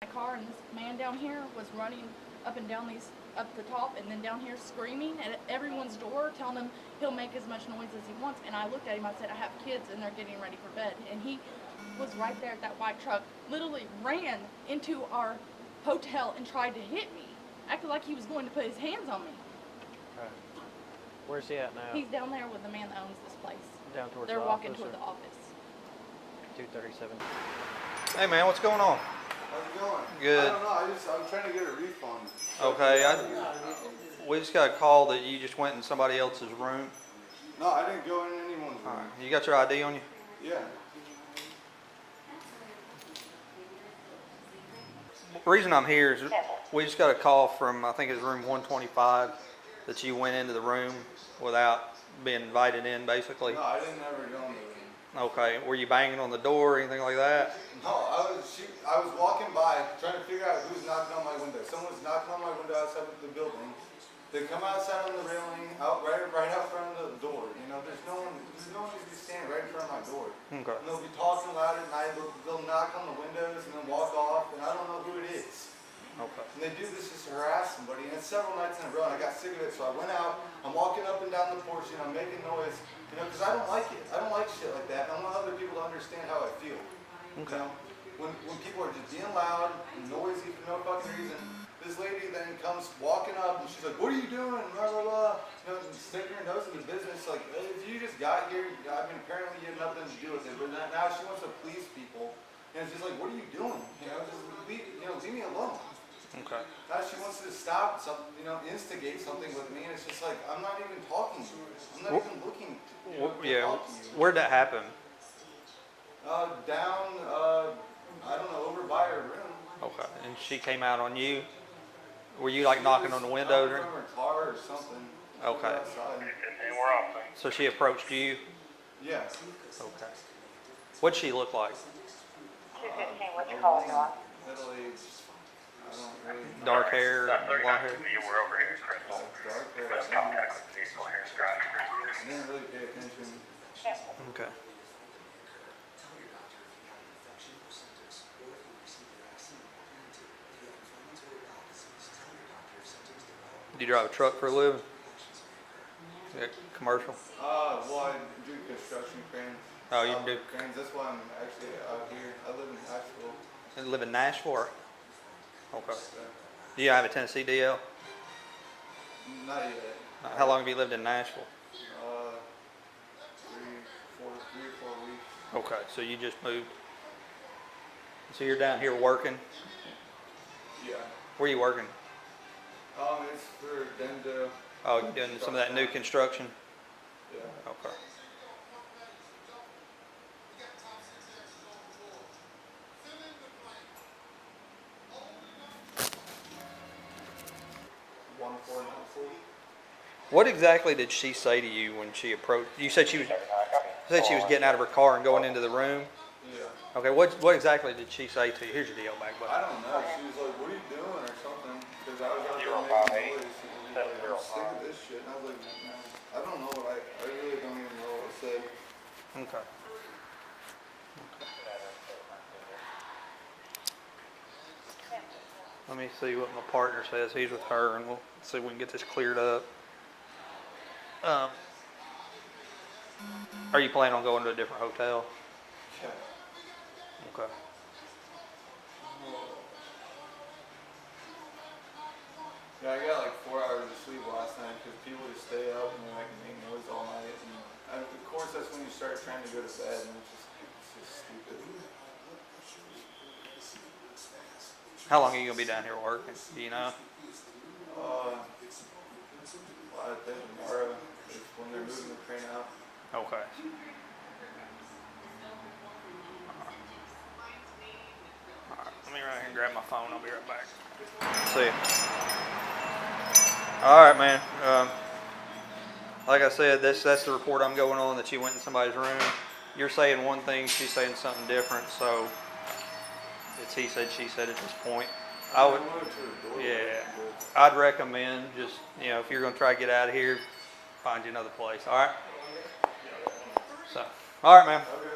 My car, and this man down here was running up and down up the top and then down here screaming at everyone's door, telling them he'll make as much noise as he wants. And I looked at him, I said, I have kids and they're getting ready for bed. And he was right there at that white truck, literally ran into our hotel and tried to hit me. Acted like he was going to put his hands on me. Okay. Where's he at now? He's down there with the man that owns this place. Down towards They're the walking office, toward the office. 237. Hey man, what's going on? How's it going? Good. I don't know. I'm trying to get a refund. Okay. We just got a call that you just went in somebody else's room. No, I didn't go in anyone's room. All right. You got your ID on you? Yeah. The reason I'm here is we just got a call from, I think it's room 125, that you went into the room without being invited in, basically. No, I didn't ever go in the room. Okay. Were you banging on the door or anything like that? No, I was walking by trying to figure out who's knocking on my window. Someone's knocking on my window outside of the building. They come outside on the railing, right out front of the door. You know, there's no one needs to be standing right in front of my door. Okay. And they'll be talking loud at night. They'll knock on the windows and then walk off, and I don't know who it is. Okay. And they do this just to harass somebody, and it's several nights in a row, and I got sick of it, so I went out, I'm walking up and down the porch, and I'm making noise, you know, because I don't like it. I don't like shit like that. I want other people to understand how I feel. Okay. You know, when people are just being loud and noisy for no fucking reason, this lady then comes walking up, and she's like, what are you doing, blah, blah, blah, you know, and sticking her nose in the business, like, if you just got here, I mean, apparently you had nothing to do with it, but now she wants to police people, and it's just like, what are you doing, you know, just leave me alone. Okay. Now she wants to stop something, you know, instigate something with me, and it's just like, I'm not even talking to you. I'm not even looking to talk to you. Where'd that happen? Down, I don't know, over by her room. Okay. And she came out on you? Were you like knocking on the window? From her car or something. Okay. So she approached you? Yes. Okay. What'd she look like? 215, what you calling you on? Middle-aged. I don't really know. Dark hair, blonde hair? You were over here, Crystal. Dark hair. Let's contact with the vehicle here, Scott. I didn't really pay attention. Okay. Do you drive a truck for a living? Yeah, commercial? Well, I do construction cranes. Oh, you do? Cranes, that's why I'm actually out here. I live in Knoxville. You live in Nashville? Or? Okay. Do you have a Tennessee DL? Not yet. How long have you lived in Nashville? 3 or 4 weeks. Okay, so you just moved. So you're down here working? Yeah. Where are you working? It's for Dendo. Oh, you're doing some of that new construction? Yeah. Okay. What exactly did she say to you when she approached? You said she was getting out of her car and going into the room. Yeah. Okay. What exactly did she say to you? Here's your deal back, buddy. I don't know. She was like, "What are you doing?" or something. Because I was out there making noise. She was like, "I'm sick of this shit." And I was like, "Man, I don't know what I really don't even know what to say." Okay. Let me see what my partner says. He's with her, and we'll see if we can get this cleared up. Are you planning on going to a different hotel? Yeah. Okay. Yeah, I got like 4 hours of sleep last night because people just stay up and they make noise all night. And of course, that's when you start trying to go to bed, and it's just stupid. How long are you gonna be down here working? Do you know? I think tomorrow is when they're moving the crane out. Okay. Alright, let me run here and grab my phone. I'll be right back. See you. Alright, man. Like I said, that's the report I'm going on, that you went in somebody's room. You're saying one thing, she's saying something different, so it's he said, she said at this point. I would, yeah, I'd recommend just, if you're going to try to get out of here, find you another place, all right? So, all right, man. Okay.